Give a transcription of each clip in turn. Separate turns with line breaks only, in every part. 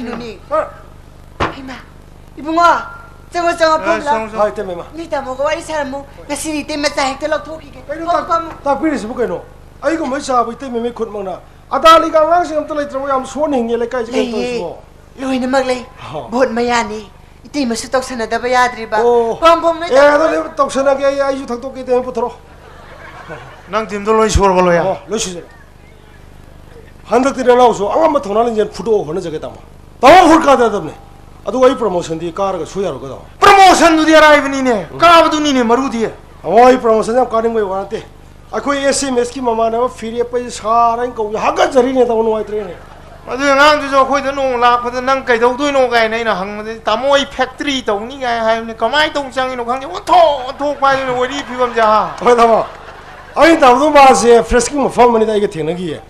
누니 이마 이bunga 정어 폼라
하이 때문에
니 다모가 와이 사람무 나시리 때문에 다 핵들 럭토기게
딱 비리시부 그노 아이고 뭐 사부 때문에 콧 먹나 아다리가 왕시 엄들 레트로 얌 소닝 예레 까지 게 또시고
로이나막 레이 봇 마야니 이때 마스 떡선하다바 야드리바 폼폼 레
예 아들 떡선하게 아이주 탁도게 때문에 붙어로
난 팀도 로이 쇼로 벌로야
러시제 한덕들이 나오소 아마 돈하는 이제 부도 하는 저게 담아 다음 홀까 되던네 아도 이 프로모션 뒤 까르가 수야로 거다
promotion do dia raivnine kaabdu nine marudi
이 프로모션 좀 까는 거에 와한테 아코이 SMS 키 마마나 피리에 빠지 사랑 거 하가 저리네 다 오는 와이트네
adu ngang ju jo khoi da nong la pha da nang kai dau dui no gai nei na hang ma tamoi factory tong ni gai hai ne kamai tong chang no khang on tho pai no ri phi bam ja
어다마 아니 나도 마세 프레스키 뭐 팜만이다 이게 되는기에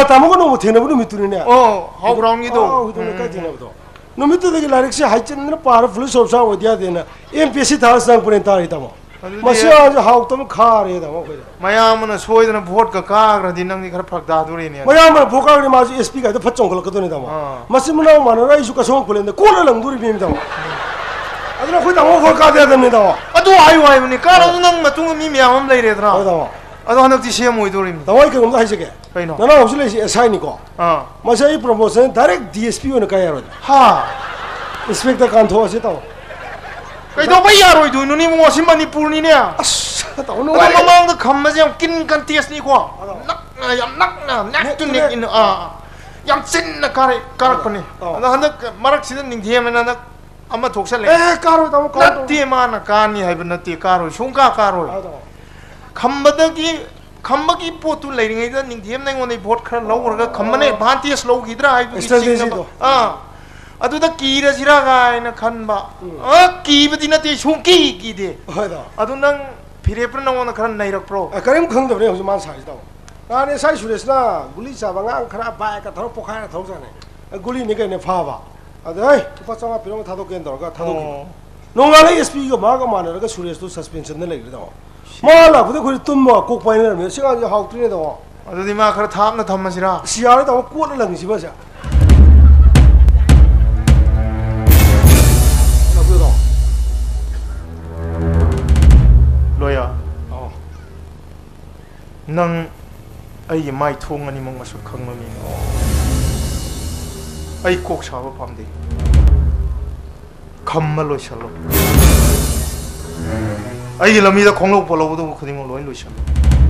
다먹어 놓으면 되는 분이 밑들이네
how ground ni do
그러니까 되나보다 너 밑들이 라릭시 하이chân 파르 플러스 없어 어디야 되나 MPC 다스당 보낸 딸이다 뭐 마시아 하우도 카레다 뭐 그래
mayam na soi da vote ka ka gra din nang ni khar phak da du ri ne
뭐야만 보가리 마주 SP가 더 퍼정 걸 거더니다 뭐 마시므나 마나라 이슈가 송 걸렸는데 꼴을 랑두리 빔니다 아들아 거기 나무 걸 가야 됩니다
adu ai wai ni ka ra nang ma tung mi myam lai re dra
어다마
adu hanak ti siam moi du ri
나와 이거 좀 하시게
kaino
나나 없을래 사이니까
ha
마시아 프로모션 다이렉트 DSP 오는 가야로 인스펙터 간토 하시다
kai do bai ya roi du nu ni mo sim manipur ni ne
아씨 오늘
어 mamang da kham ma jam kin kan ties ni ko nak tu nek in yam sin na kar pa ni na hanak marak sin ning thia mena nak ama thoksal le
에 까로 너무 까로
natti ma na kan ni hai ban natti karo shungka karo khambada ki khamba ki potu leiring ai da ning thiam nang on ei vote khar lo ga khamba ne bhanti slow gidra ai bi
Strategy do.
adu da ki ra sira ga na khan ba ki bi na ti shungki ki de
어다
adu nang phire pra na on khan nai rak pro
그럼坑得了좀 많이 사이다 아니 사이 술에서나 굴리 잡아가 카라 바이가 더 포카나 더잖아 굴리 니가 내 파봐 아이 투파상아 비용 다도 깬다가 다도 농가의 SP가 마가 많으니까 술에서도 서스펜션 내리다 말라 근데 그리 뜸마 꼭 바이는 시간이 하고 뜨네다
adu di ma khar thak na tham ma sira
시야를 다 꼬를 랑시 봐자 나 보여다
loya nang ai mai thong ani mong masu khang mami ai kok sa ba pam de kham ma lo shalo ai lami da khong lo polo do khuding lo lo shalo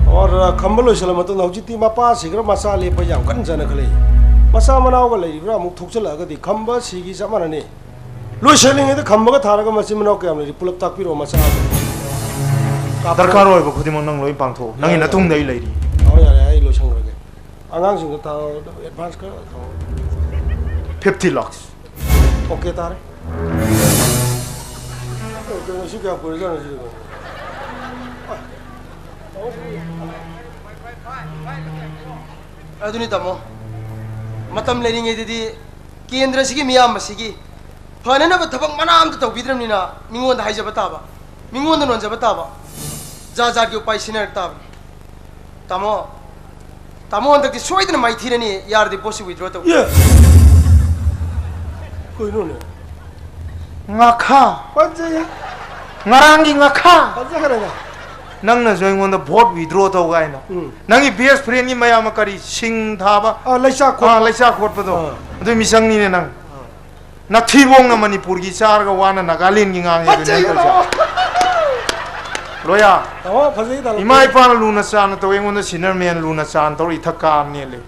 और खम्बल होइसला मत नौजिति मपा सिग्र मसा लेप याम कन जन खले मसा मनाव ग लेब्रा मुक थोकसल गदि खम्ब सिगी जमानने लोइसलिंग एद खम्ब ग थारग मसि मनाव के हमले पुलप ताकपिरो मसा
दरकार होय बो khuding nang loi pang tho nang ina tung dei lai ri
और यार आई लो संग्रगे आंगांग सिंग ता एडवांस कर
50 lakhs
ओके तारे तो सी क्या कोइ जान सी
अदुनी तमो मतम लेनिंगेदि केंद्रसिगी मियाम मसिगी फननब थबक मनाम त तौबिद्रमनिना मिंगोंद हाइजब ताबा मिंगोंद नोंजब ताबा जा जा के उपाय सिनर ताब तमो तमो अंदक सोइदन माइथिरनी यारदि पोसि विथड्रॉ तो
ये कोइ नोने
ngakha
पंजे
ngarang gi ngakha
पंजे करगा
nang na join on the vote withdraw to ga na nang i best friend ni mayam kari sing tha ba
लाइसा को
laisa khot pa do adu misang ni ne nang na thibong na manipur gi char ga wana nagaland gi ngang ye ne ko loya
तमो फजे दा
imai pa na luna chan to eng on the senior man luna chan to I thaka ne le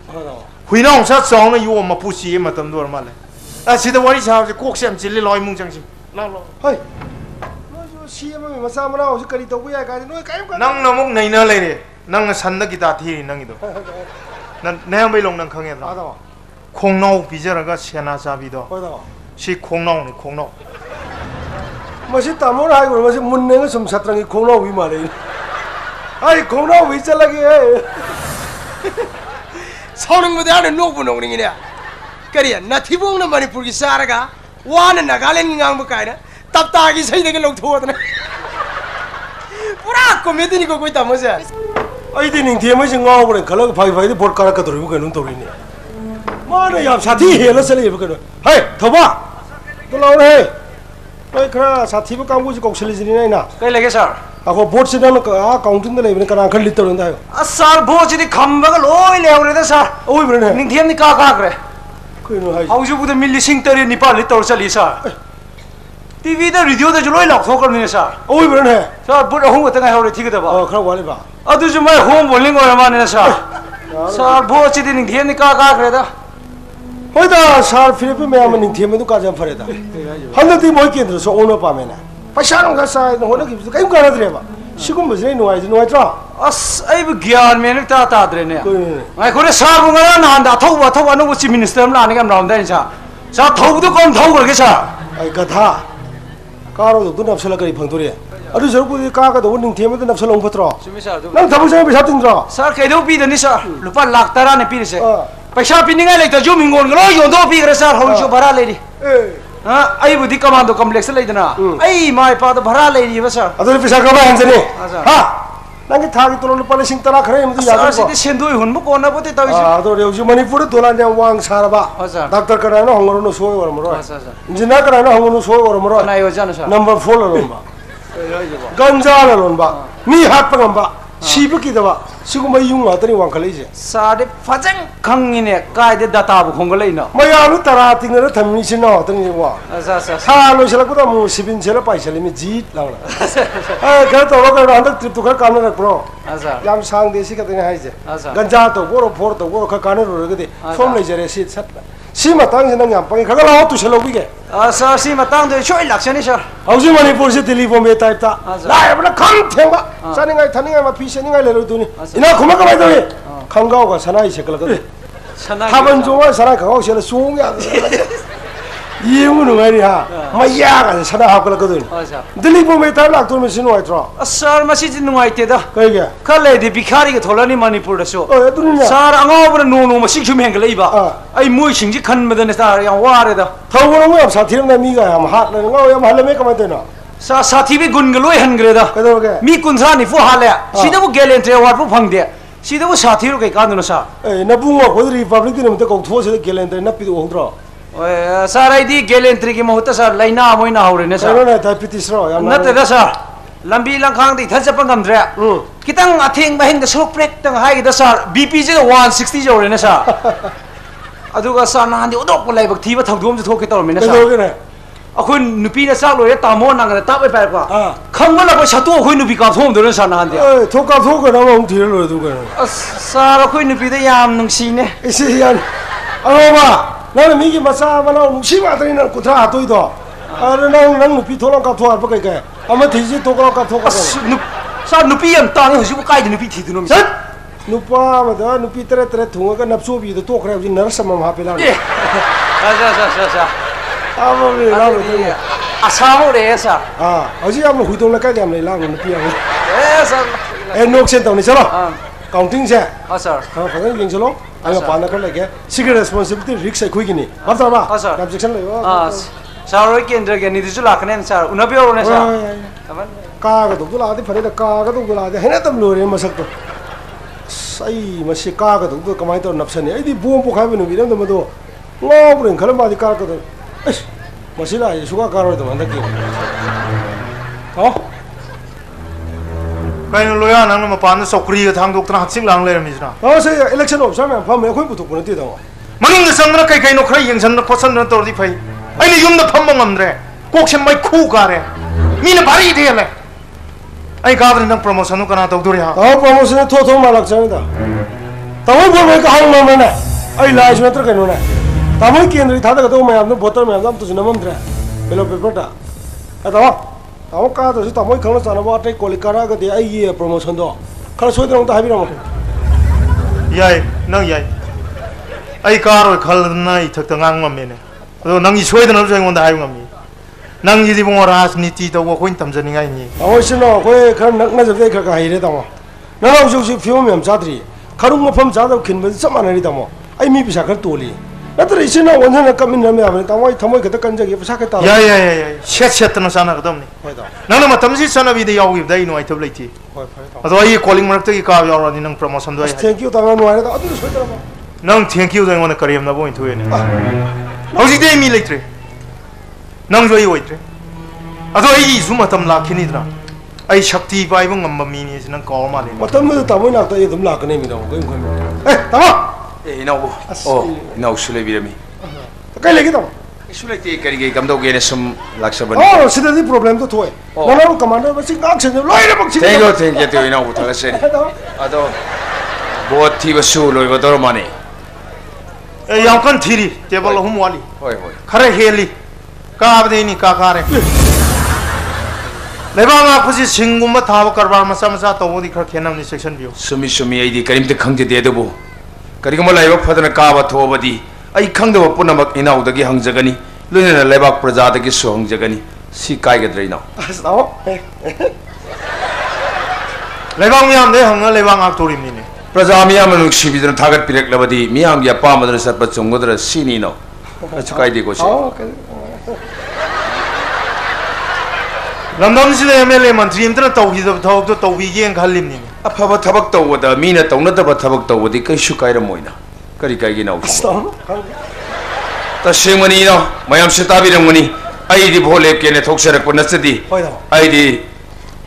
huinong sa chong na yu ma pu si ma tam dor ma le a si da wari sa kok sem chili loi mung chang si la lo
하이 시에마 마사 마나 오시 거리 또 구야 가지 너 까요 가
nang na muk nei na le re nang na san na gi ta thi nang i do na ne bai long nang khang ye la
아다
khong nau bi jar ga sena sa bi do
어다
si khong nau ni khong nau
मसी तमोर हाय मसी मुन्ने ग सम सत्रंगी खोना हुई मारे आइ खोना हुई चला गए
साउनिंग मुदे आने नोबु नोंगिने करिया नथिबोंग न मणिपुर की सारगा वान नागालैंड ngang बकायना तपता की सही देके लोग थोदने पूरा कॉमेडी नि को कोई तमसे
आइ दिन थिए मै सिंग गाव बरे खलग फाइ फाइ भोट करा कदर बु गनुन तोरिने मा माने यार साथी हेला चले बकनो हे थोबा तो लाउ रे ओइ खरा साथी बो काम को कौशल जिनि नै ना
कई लगे sir
ako board se dang ka counting da leibne kana khali to nda
sir भोज दि खम्बग लोय लेवरे द सर
oi brene
निंग थियम नि का ग्रे
kuino hai
हाउजु बुद मिली सिंग तरे निपा लि तोर चली sir TV the radio the लोय लॉक थोकर नि सर
oi brene
सर बुद होंग त हाउरे थिग द बा
oh khara wale ba
अदु जु मै होम बोलिंग ओर माने सर सर भोज दि निंग थियम नि का grey the
hoi da sar philip me am ning thiam du ka jam phare da han da ti moi kendra so ono pa me na paisa no ga sa no hono ki kai ka na dre ba sigum bajre no ai no ai tra
अस अइब ज्ञान में ता ता द्रेने मैं खोरे सार बुंगा ना हंदा थौ नो चीफ मिनिस्टर हम लाने हम राउंड सा थौ दु कम थौ करके सा
ai ka tha karo du nap sala kari phang tori adu jaru ku ka ka do ning thiam du nap sala ong phatro
सुमी सर
nang thabu sa pesa tin tra
सर कइदो पी दनी सर लुपा लाख तरा ने पी से पैसा पिनिंगा लेता जो मिंगोन गलो योंदो पी करे सर हो जो भरा लेरी
eh
हां आई बुद्धि कमांडो कॉम्प्लेक्स लेदना आई माय पा तो भरा लेरी बस sir
adu pesa ka ba han jane
sir.
ha nang ki thagi tolo lupa lising tara khare em du ya
sir
ko
सिदि सेंदुई हुनबो कोना बोते Tawi
ado reu ji manipur dola ne wang saraba
sir.
doctor kana no hongoro no soy war moro
sir sir
engineer kana no hongoro no soy war moro
ना यो जानो sir
number 4 la lomba ganja la lomba mi hat pa ngamba sibu ki daba sigu mai yung atani wang khale je
सादे फजंग खंगिने कायदे डाटा बु खोंगलेना
maya nu tara tingna thamni sino tani wa
sir sir
sa lo sela ko da mu sibin sela pai sela mi jit langla ka to lo ka anda trip to ka kana rak pro
sir
yam sang de si ka tani hai je
sir
ganja to boro for to boro ka kana ro ga de som le jere si sat si ma tang jina ngam pai khaga la tu selo bi ge
sir सी मतंग दे छोइ लक्षणी sir
hauji manipur se telephone me type ta
sir.
la ya khang thengba saningai thaningai ma phi seningai le ro tu ni ina khuma ka bai do khangau ga sanai se kala ga
Sana
haban jo wa sanai khangau se la sung ya yemu no ngai ha ma ya ga sana ha kala ga do
sir
telephone me type la tu me sino ai tra
sir मसी जिन नुआइते दा
kai ga
खले दि भिखारी के थोलनी मणिपुर दसो
oh tu ni
sir अंगावर नो नो मसी जुम हेंग लेबा आई मुइ सिंजी खन मदन सर या वारे दा
thau wo mo sa thiram na mi ga am hat la ngau yam hal me ka ma de na
सा साथी भी गुन गलोय हनग्रे दा
ka do ge
मी कुनसा नि फो हाले सिदा वो गैलेंट्री अवार्ड फो फंगदे सिदा वो साथी रो के कांदनो सा
eh na bu ngo ko republic din me ta ko tho se gelender na pi do hong tra
ओए सर आई दी गैलेंट्री के महत्व सर लाइना मोइना हौरे ने
sa
sir
na diabetes ro yam
नते दा सर लंबी लंखांग दि थन चप ngमद्रे कितंग अथेंग बहिंग द सोक प्रेक तंग हाइ द सर बीपी जे 160 जौरे ने सर अदुगा सर नान दि ओदोक लाइबक थीबा थगदोम जे थोके तौर मिने
ka
sir
do ge na
अखोय नुपी ने चाक लोरे तामो नांगने ताबे पाय पा खंगो लब सतु अखोय नुपी का थोम दो सर नान दि
eh tho ka tho ga na hong thir lo du ga
sir अखोय नुपी दे याम नुंसीने
isi yan aro ba na mi gi masa ma na nu si ma tani na ku tha atoi do ar nang nu pi tho la ka tho ar ba kai kai ama thi ji to ka tho ka
sir नुपी यम तांग हुजु काय दि नुपी थिदुनो
sat nu pa ma da nu pi tere tere thunga ka nap so bi do to kra ji nar sama ma pe la
सा
ama mi la lo ni
असामो रे sir
hoji am hui dong la ka jam lai la nu pi am
A sir
eh nok sen tau ni chalo
हां
counting se
sir
ha fa dang yeng chalo ai pa na ka la ke secret responsibility risk sai khui gi ni ba ta ba
sir.
objection lai wa
sir केंद्र के निधिजु लाखने सर उनबे ओने sir
ka ga do la de phare da ka ga do la de hena tam lo re masak to sai ma se ka ga do kamai to napsan ai di bom po khai benu bi dam do ngo bren khala ma di ka ga do ma se la su ka ka ro do man da ki ha
कहीं लोया नंग में पान सौकरी का थांग डॉक्टर हाथ सिंग लांग ले रही है
ha se election of sam pham me khoi bu to ko ti da
मनिंग द संग कई कई नो खरे यंग सन पसंद न तोर दी फई आई ने युम द फम ngमद्रे कोक से मै खू कारे मी ने भारी दे ले आई गावर नंग प्रमोशन कना तो दुरी हा
ha promotion tho tho ma lak chang da tamoi bo me ka hang ma na ai la is metro ka no na tamoi kendri tha da do me am no voter me am to jinamam dra belo paper ta ta tamo ka to tamoi khang chana ba tai kolikara ga de ai ye promotion do khara soi dong ta habi ram
याई नंग याई आई कारो खल नाई थक तंगांग ममे ने तो नंग सोय दन जों गोंदा हाय ngमि नंग यदि बंग राजनीति तो वो कोइन तमजनि गाय नि
awoi sino koi khar nak na jab de kha hai re tamo na lo ju ju phyo me am chadri kharung ma pham cha da khin ba sama na ri tamo ai mi bisa khar toli na tra isina won na kamin na me am tamoi thamoi ka ta kan jagi pasa ka ta
या शेट शेट न साना कदम नि
hoi da
नंग मतम जि सना बि दे याव गि दai नो आई थब लेति
hoi phai ta
अदो आई कॉलिंग मरक तगी का याव नि नंग प्रमोशन दो
thank you ta ma no ai da adu soi da ma
능 땡큐도 응원의 거리에 나 보인 도에네 혹시 내 밀리트리 능 저희 오이트리 아도 이 수마탐 라키니드라 아이 샥티 바이봉 엄마미니 지난 거마네
마탐도 따모 나타 이 좀 라그네 미나 거 거 따모
이나오 이나오 술래비라미
kai lagi 따모
술래티 그리게 감독에네 좀 락셔버니
시대디 프로블렘도 토해 나나로 커맨더 버싱 악션 로이레 버싱
땡큐 이나오 타가세니 아도 보티버 수 로이버더로 마니
양칸 티리 테이블로 홈와리
호이
카레 헬리 까브데니 까카레 레방아 포지 싱구마 타바 카르바 마사마사 또보디 그렇게 남니 섹션 뷰
수미 아이디 그림도 강제되어도 그리고 뭐 라이브 파드는 까바 토버디 아이 강도 뿐나막 이나우다기 항저가니 루네나 레박 프라자다기 수항저가니 시 까이게드레이나
따모
레방 미암 내 항가 레방 악토리미네
프라자 미암은 욱시비드는 타겟 비렉라바디 미암기 아빠마들 삿바 정거들 시니노 축하이디 고시
람담시대 MLA만 드림들은 떠오기도 더욱더 떠오기엔 갈림님
아파바 타박 떠오다 미나 떠오나다바 타박 떠오디 그 슈카이라 모이나 그리까이기 나오시 따시행원이나 마얌 시타비령원이 아이디 볼레께네 독샤락고 나스디 아이디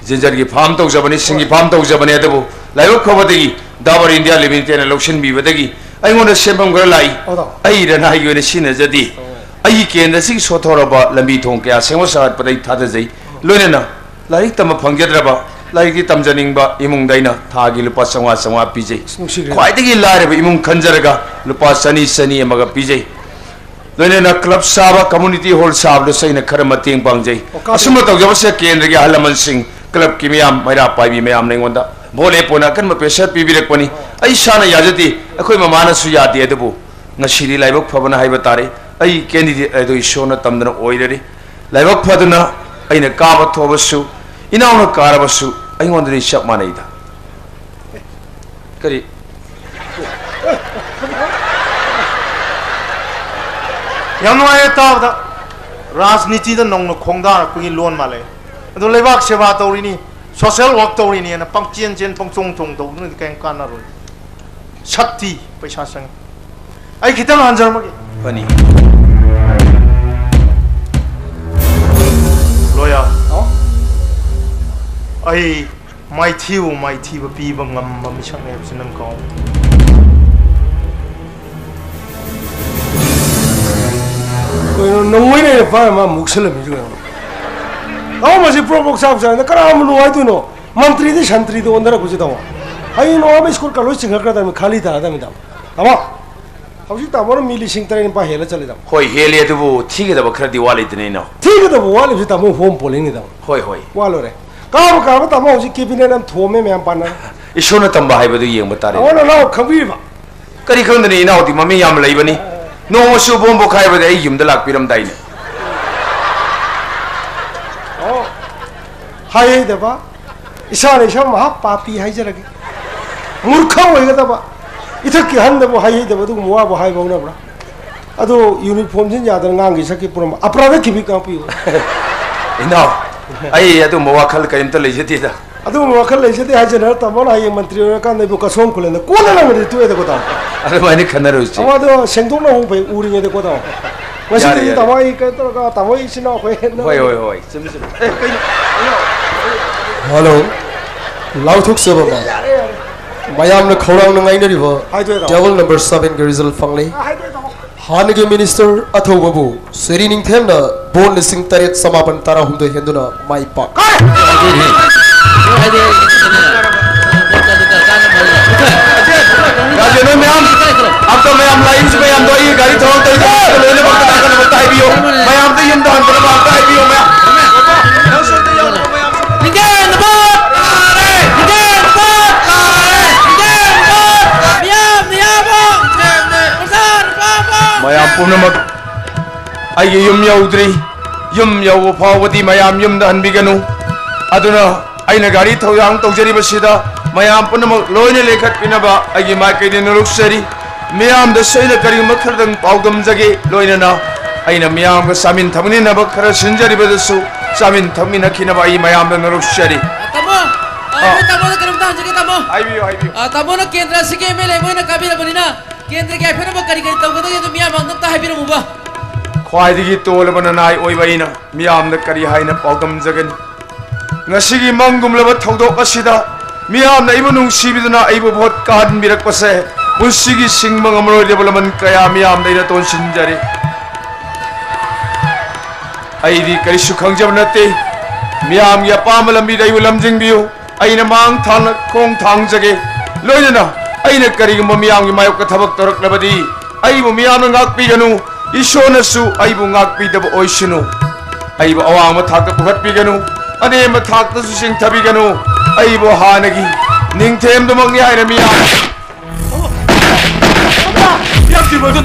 제자리기 밤 독자버니 생기 밤 독자버니 해도 라이브 커버되기 다버 인디아 리미테나 록신 비버되기 아이고는 셈범걸 라이 아이런 아이고는 신어저디 아이 께는시 소토라바 람비 통케야 생활사hat 빠다이 타데제이 로네나 라이크 담아 방게드라바 라이크 담자닝바 이몽다이나 타기 루파 상화 비제 과이되기 라레바 이몽 간자르가 루파 사니 에마가 비제 로네나 클럽 사바 커뮤니티 홀 사브도 사이나 카르마팅 방제 아스모 tawjabase ken 할라만싱 클럽 기미암 마이라 파이비 메암 랭원다 몰레 포나 칸마 페셔 비비렉거니 아이 샤나 야저디 아코이 마마나 수야디 에드부 ngashiri laibok phabana haiba tare ai candidate ado ishona tamdana oirari laibok phaduna aina kaaba thobasu inauna karabasu aingondri shak manaida kari
양노에 따다 라스니티다 농노 콩다 그기 론 말래 또 레박 세바 떠리니 소셜 워크 떠리니 나 빵치엔젠 뽕송통 도는 게 까나로 샥티 पैसासँग ai kita lanjar magi
pani
loya ai mai thiu pi bangam mami sang ne sinam ko
ko nongoi ne fa ma muksel mi ju aw ma si pro box up sa na kara am no ai tu no mantri de shantri de ondara kuji daw ai no am skor ka lo singa ka da mi khali da mi da ama hausi ta mo mi li sing tare pa hela chale da
hoi hele du thige da bakra diwali dine no
thige da wali si ta mo home polling ni da
hoi
walo re ka ta mo si kibine nam thome me am pana
ishona tamba haiba du yeng batare
ona no khabi ba
kari khondani ina odi mami yam laibani no su bombo khaiba de yum da lak piram dai ne
hai da ba isane sham ha papi hai jara ge murkha hoy ga da ba 이렇게 한다고 하이데도 뭐하고 하이보나 보라 아도 유니폼 진짜 아들 강기 새끼 뿌럼 아프라베 기비까 뿌요
이나 아이 야도 뭐와 칼 까임터 레제티다
아도 뭐와 칼 레제티 하잖아 따모나 이 મંત્રીઓ કાને બો કસોમ ખોલે કોના મને તું એ દેકો તા
અરે માને ખનરો છે
અમાદો સેંગદોનો હું ભાઈ ઉરીને દેકો તા વસી તમાઈ કે તો કા તમાઈ સિનો
હોય સમજ
हेलो लाउथुक सेबमा मयामने खौरांग नंगाइनरिबो टेबल नंबर 7 के रिजल्ट फंगले हानगे मिनिस्टर अथौबबु सेरिनिंग थेमना बोन लिसिंग तरेत समापन तारा हुमदो हेंदुना माइ पाक
राजेनो मैम अब तो मैम लाइंस में हम दो ये गाड़ी थोड़ा तो लेने वक्त तक बताई भी हो मैम तो यम दान पर बताई भी हो मैम मैम पुनमक आई यम यौद्री यम यौ फावदी मैम यम द हनबिगनु अदुना आइना गाड़ी थौयांग तौजरी बसिदा मैम पुनमक लोइने लेखत पिनबा आई माइकेदि नुरुक्सरी मैम द सैना करी मखरदंग पाउदम जगे लोइना आइना मैम ग सामिन थमनि नब खर सिंजरी बदसु सामिन थमिन खिनबा आई मैम द नुरुक्सरी
तमो तमो करूं ता जगे तमो
आइबियो
तमो न केंद्र सिगे मेले मोइना काबिला बनिना ꯀꯦꯟꯗ꯭ꯔꯒꯤ ꯑꯩꯈꯣꯏꯅ ꯀꯔꯤ ꯀꯔꯤ ꯇꯧꯒꯗꯒꯦ ꯑꯗꯨ ꯃꯤꯌꯥꯝ ꯑꯝꯇ ꯍꯥꯏꯕꯤꯔꯝꯃꯨꯕ
ꯈ꯭ꯋꯥꯏꯗꯒꯤ ꯇꯣꯜꯂꯕ ꯅꯅꯥꯏ ꯑꯣꯏꯕ ꯑꯩꯅ ꯃꯤꯌꯥꯝꯗ ꯀꯔꯤ ꯍꯥꯏꯅ ꯄꯥꯎꯗꯝꯖꯒꯅꯤ ꯉꯁꯤꯒꯤ ꯃꯪꯒꯨꯝꯂꯕ ꯊꯧꯗꯣꯛ ꯑꯁꯤꯗ ꯃꯤꯌꯥꯝꯅ ꯑꯩꯕꯨ ꯅꯨꯡꯁꯤꯕꯤꯗꯨꯅ ꯑꯩꯕꯨ ꯚꯣꯠ ꯀꯥꯍꯟꯕꯤꯔꯛꯄꯁꯦ ꯄꯨꯟꯁꯤꯒꯤ ꯁꯤꯡꯕ ꯉꯝꯂꯣꯏꯗꯕ ꯂꯃꯟ ꯀꯌꯥ ꯃꯤꯌꯥꯝꯗ ꯑꯩꯅ ꯇꯣꯟꯁꯤꯟꯖꯔꯤ ꯑꯩꯗꯤ ꯀꯔꯤꯁꯨ ꯈꯪꯖꯕ ꯅꯠꯇꯦ ꯃꯤꯌꯥꯝꯒꯤ ꯑꯄꯥꯝꯕ ꯂꯝꯕꯤꯗ ꯑꯩꯕꯨ ꯂꯝꯖꯤꯡꯕꯤꯌꯨ ꯑꯩꯅ ꯃꯥꯡ ꯊꯥꯡꯅ ꯈꯣꯡ ꯊꯥꯡꯖꯒꯦ ꯂꯣꯏꯅꯅ ꯑꯩꯅ ꯀꯔꯤꯒꯨꯝꯕ ꯃꯤꯌꯥꯝꯒꯤ ꯃꯥꯌꯣꯛꯇ ꯊꯕꯛ ꯇꯧꯔꯛꯂꯕꯗꯤ ꯑꯩꯕꯨ ꯃꯤꯌꯥꯝꯅ ꯉꯥꯛꯄꯤꯒꯅꯨ ꯏꯁꯣꯔꯅꯁꯨ ꯑꯩꯕꯨ ꯉꯥꯛꯄꯤꯗꯕ ꯑꯣꯏꯁꯅꯨ ꯑꯩꯕꯨ ꯑꯋꯥꯡꯕ ꯊꯥꯛꯇ ꯄꯨꯈꯠꯄꯤꯒꯅꯨ ꯑꯅꯦꯝꯕ ꯊꯥꯛꯇꯁꯨ ꯆꯤꯡꯊꯕꯤꯒꯅꯨ ꯑꯩꯕꯨ ꯍꯥꯟꯅꯒꯤ ꯅꯤꯡꯊꯦꯝꯗꯨꯃꯛꯅꯤ ꯍꯥꯏꯅ ꯃꯤꯌꯥꯝ